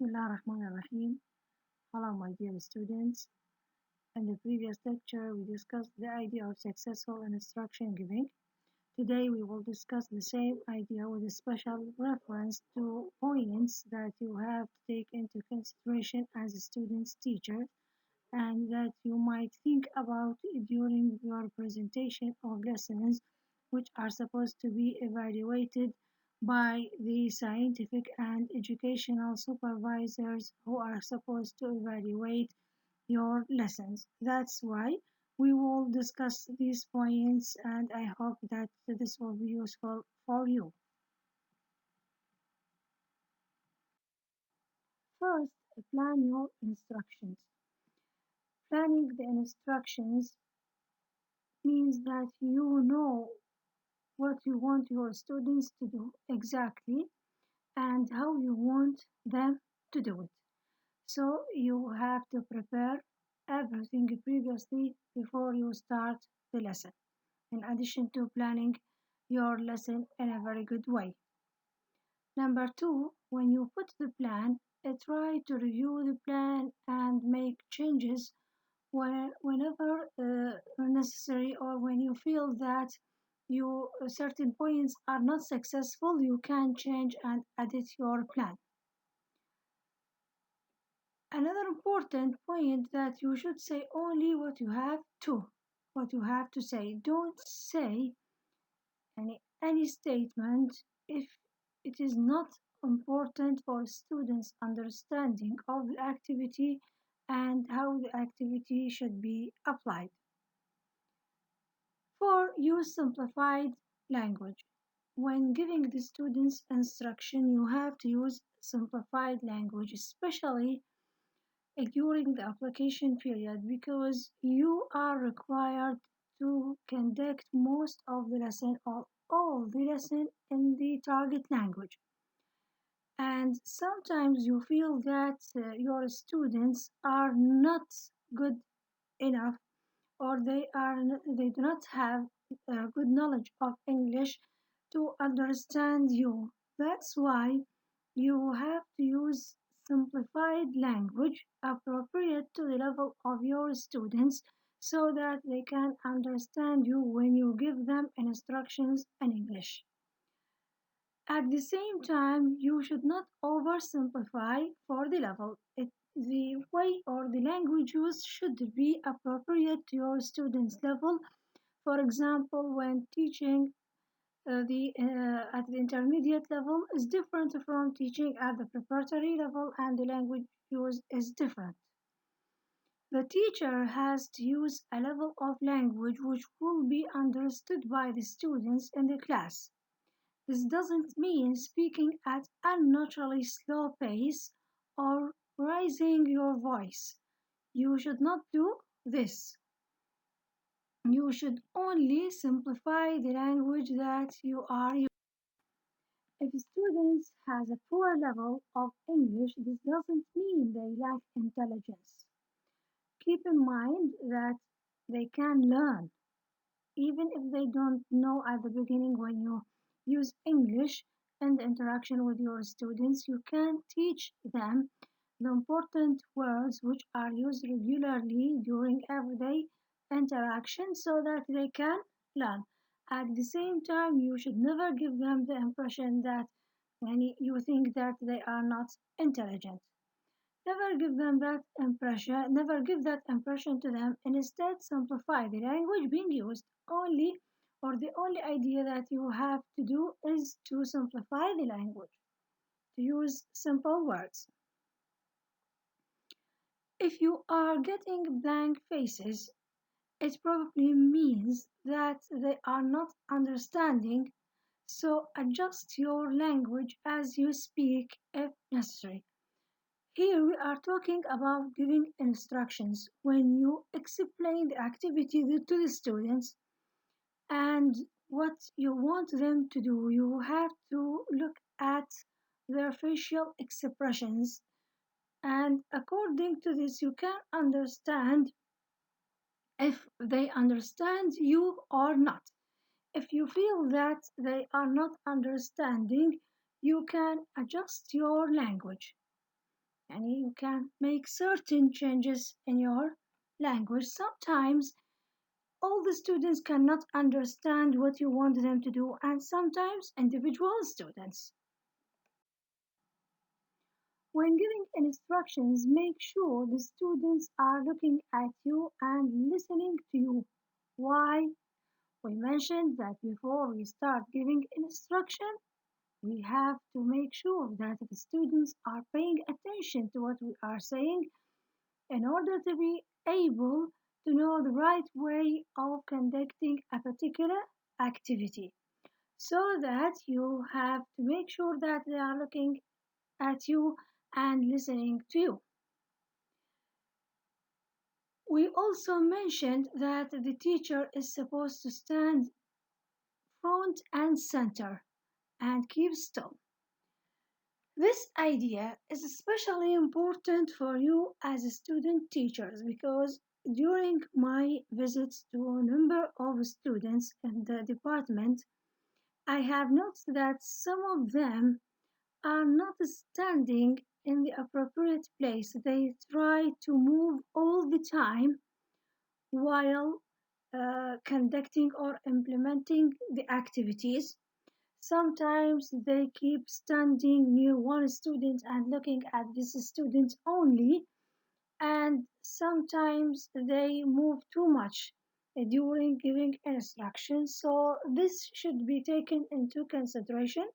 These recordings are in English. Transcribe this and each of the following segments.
Bismillah ar-Rahman ar-Rahim. Hello, my dear students. In the previous lecture, we discussed the idea of successful instruction giving. Today, we will discuss the same idea with a special reference to points that you have to take into consideration as a student's teacher and that you might think about during your presentation of lessons, which are supposed to be evaluated by the scientific and educational supervisors who are supposed to evaluate your lessons. That's why we will discuss these points, and I hope that this will be useful for you. First, plan your instructions. Planning the instructions means that you know what you want your students to do exactly and how you want them to do it. So you have to prepare everything previously before you start the lesson, in addition to planning your lesson in a very good way. Number two, when you put the plan, try to review the plan and make changes whenever necessary, or when you feel that certain points are not successful, you can change and edit your plan. Another important point that you should say only what you have to say. Don't say any statement if it is not important for students' understanding of the activity and how the activity should be applied. 4. Use simplified language. When giving the students instruction, you have to use simplified language, especially during the application period, because you are required to conduct most of the lesson or all the lesson in the target language. And sometimes you feel that your students are not good enough, or they do not have good knowledge of English to understand you. That's why you have to use simplified language appropriate to the level of your students so that they can understand you when you give them instructions in English. At the same time, you should not oversimplify for the level. The way or the language used should be appropriate to your students' level. For example, when teaching at the intermediate level is different from teaching at the preparatory level, and the language used is different. The teacher has to use a level of language which will be understood by the students in the class. This doesn't mean speaking at unnaturally slow pace or raising your voice. You should not do this. You should only simplify the language that you are using. If students has a poor level of English, this doesn't mean they lack intelligence. Keep in mind that they can learn, even if they don't know at the beginning. When you use English in the interaction with your students, you can teach them the important words which are used regularly during everyday interaction so that they can learn. At the same time, you should never give them the impression that you think that they are not intelligent. Never give that impression to them. Instead, simplify the language being used. The only idea that you have to do is to simplify the language, to use simple words. If you are getting blank faces, it probably means that they are not understanding, so adjust your language as you speak if necessary. Here we are talking about giving instructions. When you explain the activity to the students and what you want them to do, you have to look at their facial expressions, and according to this, you can understand if they understand you or not. If you feel that they are not understanding, you can adjust your language. and you can make certain changes in your language. Sometimes all the students cannot understand what you want them to do, and sometimes individual students. When giving instructions, make sure the students are looking at you and listening to you. Why? We mentioned that before we start giving instruction, we have to make sure that the students are paying attention to what we are saying in order to be able to know the right way of conducting a particular activity. So that you have to make sure that they are looking at you and listening to you. We also mentioned that the teacher is supposed to stand front and center and keep still. This idea is especially important for you as student teachers because during my visits to a number of students in the department, I have noticed that some of them are not standing in the appropriate place. They try to move all the time while conducting or implementing the activities. Sometimes they keep standing near one student and looking at this student only, and sometimes they move too much during giving instructions. So, this should be taken into consideration.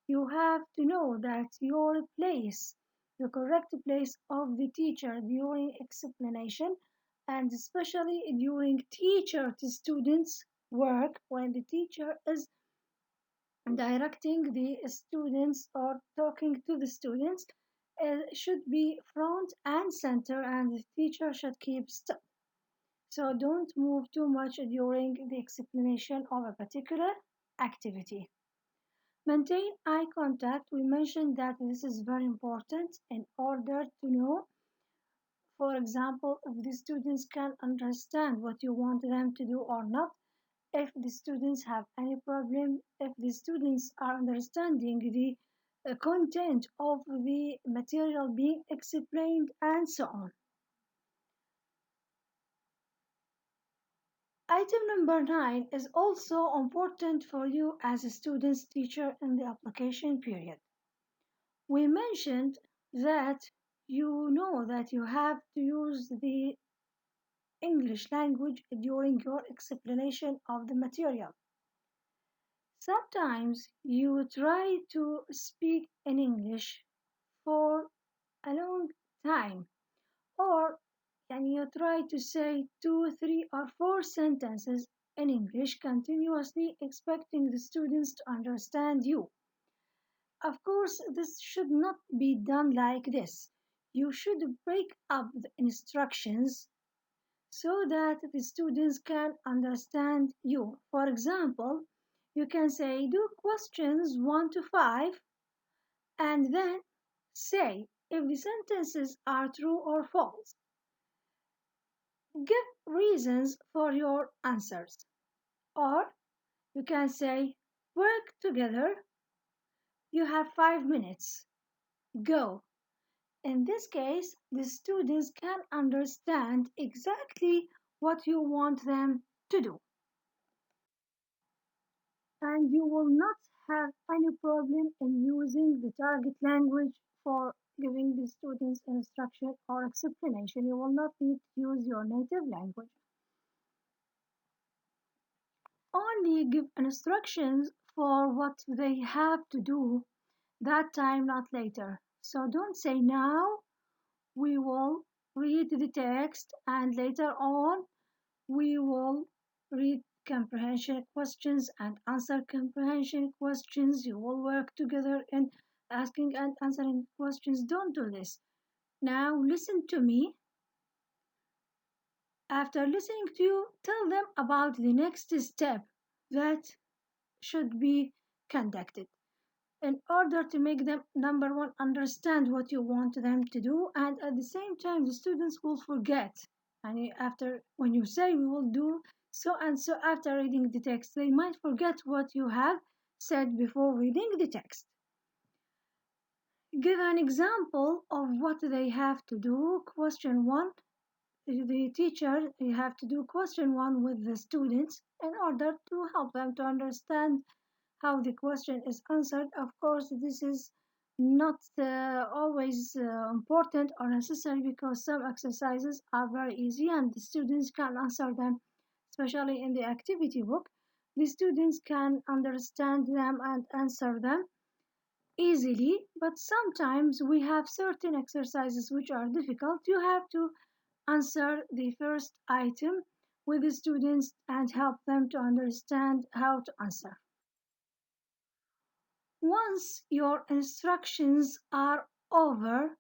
You have to know that your place, the correct place of the teacher during explanation, and especially during teacher to students work, when the teacher is directing the students or talking to the students, should be front and center, and the teacher should keep still. So don't move too much during the explanation of a particular activity. Maintain eye contact. We mentioned that this is very important in order to know, for example, if the students can understand what you want them to do or not, if the students have any problem, if the students are understanding the content of the material being explained, and so on. Item number 9 is also important for you as a student's teacher in the application period. We mentioned that you know that you have to use the English language during your explanation of the material. Sometimes you try to speak in English for a long time, or and you try to say two, three, or four sentences in English continuously, expecting the students to understand you. Of course, this should not be done like this. You should break up the instructions so that the students can understand you. For example, you can say, do questions 1 to 5, and then say if the sentences are true or false. Give reasons for your answers. Or you can say, work together, you have 5 minutes, go. In this case, the students can understand exactly what you want them to do. And you will not have any problem in using the target language for giving the students instruction or explanation. You will not need to use your native language. Only give instructions for what they have to do that time, not later. So don't say now we will read the text and later on we will read comprehension questions and answer comprehension questions. You will work together in asking and answering questions. Don't do this. Now listen to me. After listening to you, tell them about the next step that should be conducted in order to make them, number one, understand what you want them to do, and at the same time the students will forget. And after, when you say we will do so and so after reading the text, they might forget what you have said before reading the text. Give an example of what they have to do. Question one, the teacher, you have to do question one with the students in order to help them to understand how the question is answered. Of course, this is not always important or necessary because some exercises are very easy and the students can answer them, especially in the activity book. The students can understand them and answer them easily, but sometimes we have certain exercises which are difficult. You have to answer the first item with the students and help them to understand how to answer. Once your instructions are over,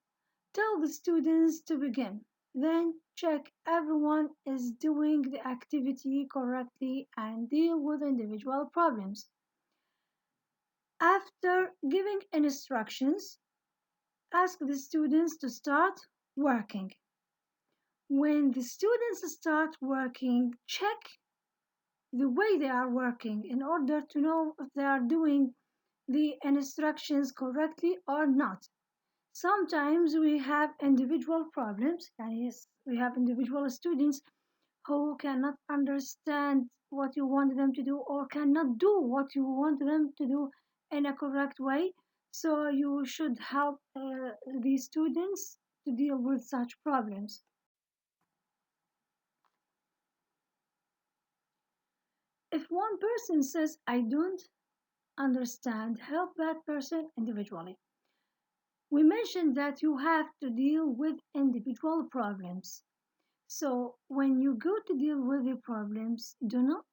tell the students to begin. Then check everyone is doing the activity correctly and deal with individual problems. After giving instructions, ask the students to start working. When the students start working, check the way they are working in order to know if they are doing the instructions correctly or not. Sometimes we have individual problems, and yes, we have individual students who cannot understand what you want them to do or cannot do what you want them to do in a correct way. So you should help the students to deal with such problems. If one person says, I don't understand, help that person individually. We mentioned that you have to deal with individual problems. So when you go to deal with the problems, do not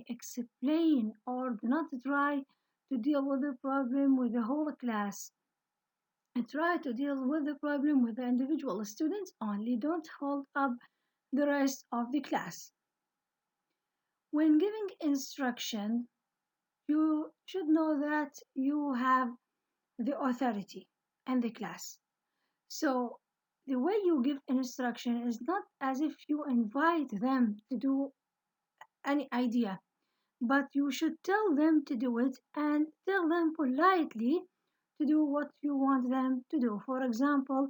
explain or do not try to deal with the problem with the whole class. Try to deal with the problem with the individual students only. Don't hold up the rest of the class. When giving instruction, you should know that you have the authority in the class. So the way you give instruction is not as if you invite them to do any idea, but you should tell them to do it and tell them politely to do what you want them to do. For example,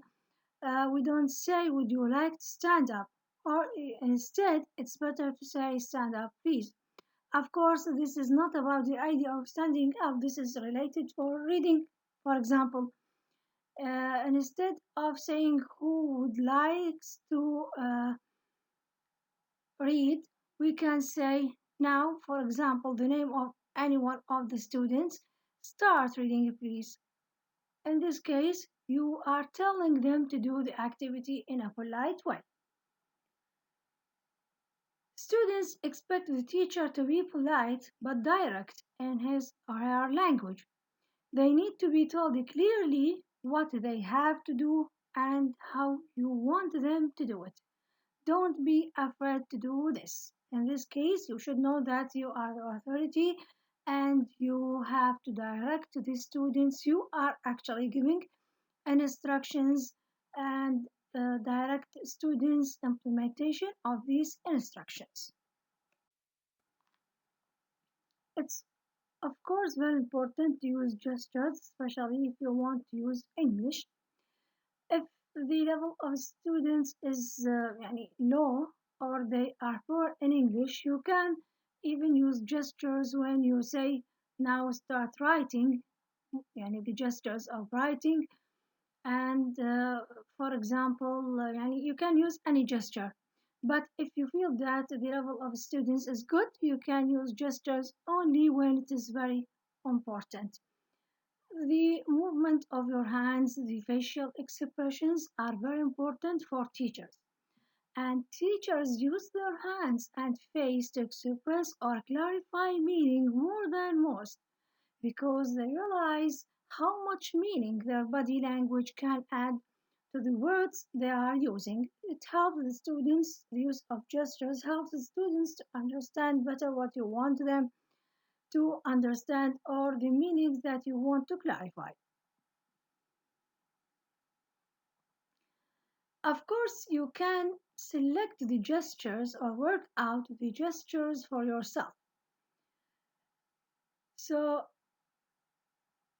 we don't say, would you like to stand up? Or instead, it's better to say, stand up, please. Of course, this is not about the idea of standing up. This is related for reading, for example. Instead of saying who would like to read, we can say now, for example, the name of any one of the students. Start reading, please. In this case, you are telling them to do the activity in a polite way. Students expect the teacher to be polite but direct in his or her language. They need to be told clearly what they have to do and how you want them to do it. Don't be afraid to do this. In this case, you should know that you are the authority and you have to direct the students. You are actually giving instructions and direct students implementation of these instructions. It's of course very important to use gestures, especially if you want to use English. If the level of students is low or they are poor in English, you can even use gestures when you say now start writing, the gestures of writing. And for example, you can use any gesture. But if you feel that the level of students is good, you can use gestures only when it is very important. The movement of your hands, the facial expressions are very important for teachers. And teachers use their hands and face to express or clarify meaning more than most because they realize how much meaning their body language can add to the words they are using. It helps the students, the use of gestures helps the students to understand better what you want them to understand or the meanings that you want to clarify. Of course, you can select the gestures or work out the gestures for yourself. So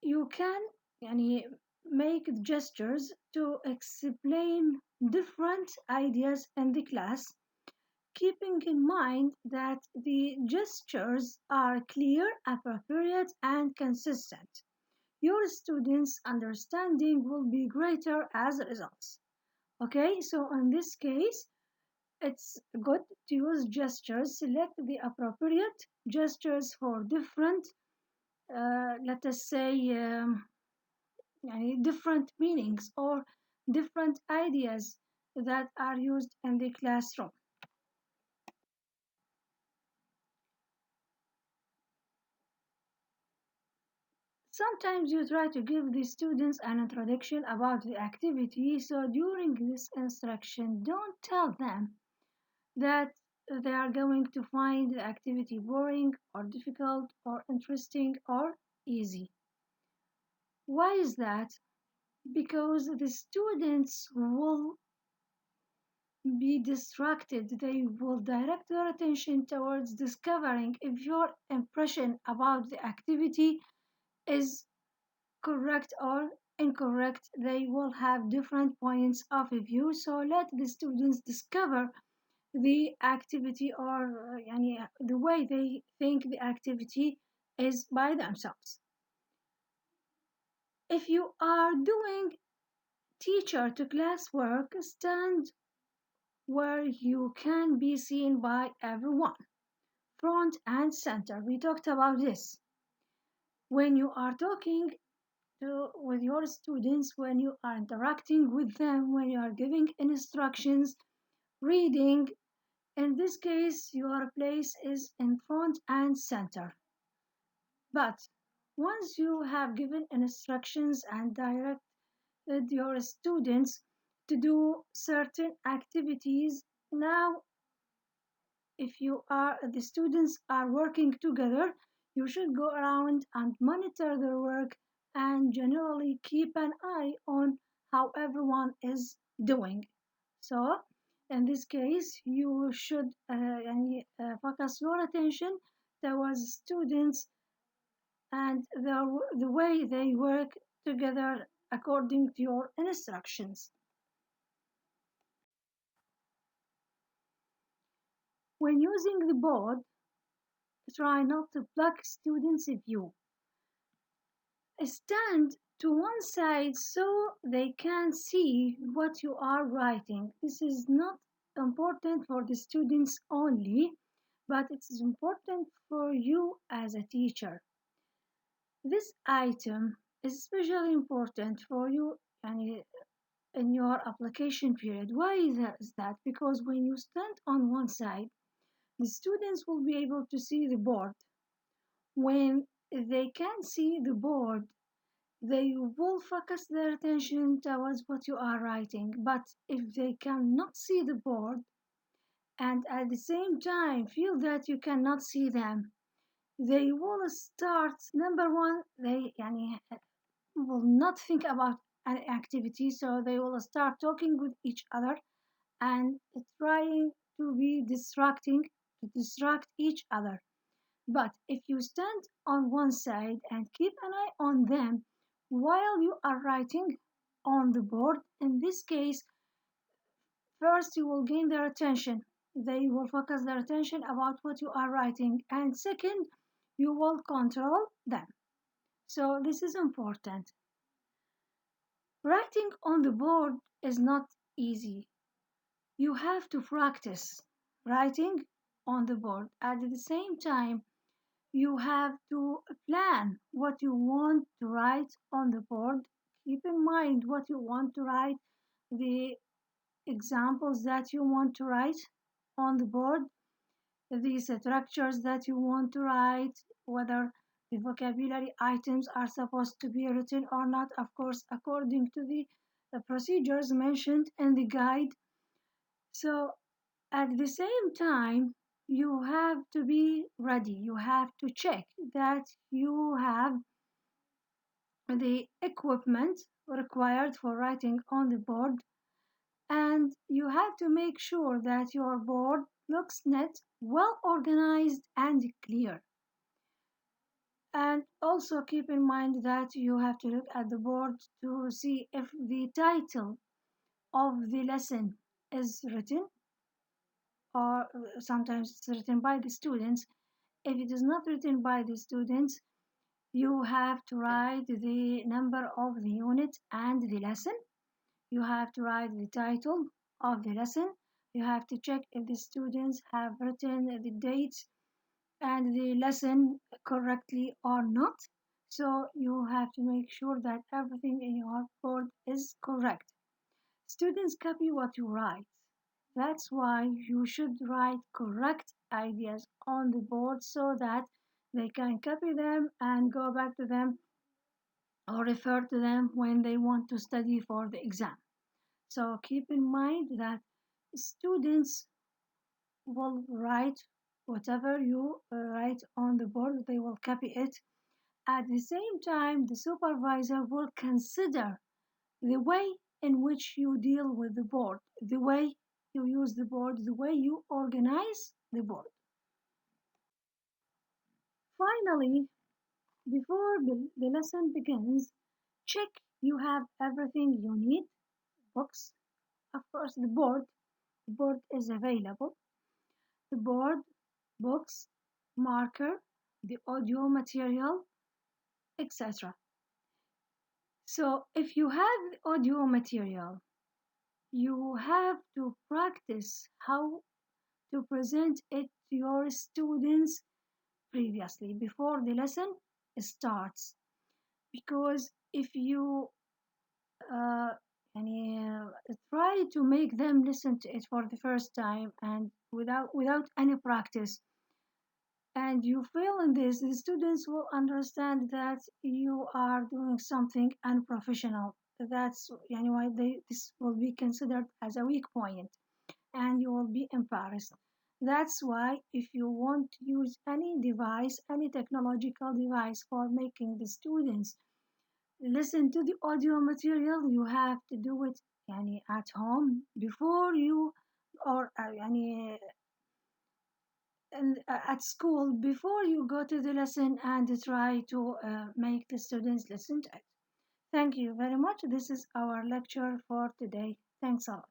you can make gestures to explain different ideas in the class, keeping in mind that the gestures are clear, appropriate, and consistent. Your students' understanding will be greater as a result. Okay, so in this case, it's good to use gestures. Select the appropriate gestures for different, let us say, different meanings or different ideas that are used in the classroom. Sometimes you try to give the students an introduction about the activity, so during this instruction, don't tell them that they are going to find the activity boring or difficult or interesting or easy. Why is that? Because the students will be distracted. They will direct their attention towards discovering if your impression about the activity is correct or incorrect. They will have different points of view. So let the students discover the activity or the way they think the activity is by themselves. If you are doing teacher to class work, stand where you can be seen by everyone, front and center. We talked about this. When you are talking with your students, when you are interacting with them, when you are giving instructions, reading, in this case, your place is in front and center. But once you have given instructions and directed your students to do certain activities, now if you are the students are working together, you should go around and monitor their work and generally keep an eye on how everyone is doing. So in this case, you should focus your attention towards students and the way they work together according to your instructions. When using the board, try not to block students' view. Stand to one side so they can see what you are writing. This is not important for the students only, but it is important for you as a teacher. This item is especially important for you and in your application period. Why is that? Because when you stand on one side, the students will be able to see the board. When they can see the board, they will focus their attention towards what you are writing. But if they cannot see the board and at the same time feel that you cannot see them, they will start, number one, they will not think about an activity, so they will start talking with each other and trying to be distracting to distract each other. But if you stand on one side and keep an eye on them while you are writing on the board, in this case, first you will gain their attention. They will focus their attention about what you are writing, and second, you will control them. So this is important. Writing on the board is not easy. You have to practice writing on the board. At the same time, you have to plan what you want to write on the board. Keep in mind what you want to write, the examples that you want to write on the board, the structures that you want to write, whether the vocabulary items are supposed to be written or not, of course, according to the procedures mentioned in the guide. So at the same time, you have to be ready. You have to check that you have the equipment required for writing on the board, and you have to make sure that your board looks neat, well organized, and clear. And also keep in mind that you have to look at the board to see if the title of the lesson is written, or sometimes it's written by the students. If it is not written by the students, you have to write the number of the unit and the lesson. You have to write the title of the lesson. You have to check if the students have written the dates and the lesson correctly or not. So you have to make sure that everything in your board is correct. Students copy what you write. That's why you should write correct ideas on the board so that they can copy them and go back to them or refer to them when they want to study for the exam. So keep in mind that students will write whatever you write on the board, they will copy it. At the same time, the supervisor will consider the way in which you deal with the board, the way you use the board, the way you organize the board. Finally, before the lesson begins, check you have everything you need. Books, of course, the board is available. The board, books, marker, the audio material, etc. So if you have audio material, you have to practice how to present it to your students previously before the lesson starts. Because if you uh, try to make them listen to it for the first time and without any practice, and you fail in this, the students will understand that you are doing something unprofessional. That's why this will be considered as a weak point and you will be embarrassed. That's why if you want to use any device, any technological device for making the students listen to the audio material, you have to do it at home before you or and at school before you go to the lesson and try to make the students listen to it. Thank you very much. This is our lecture for today. Thanks a lot.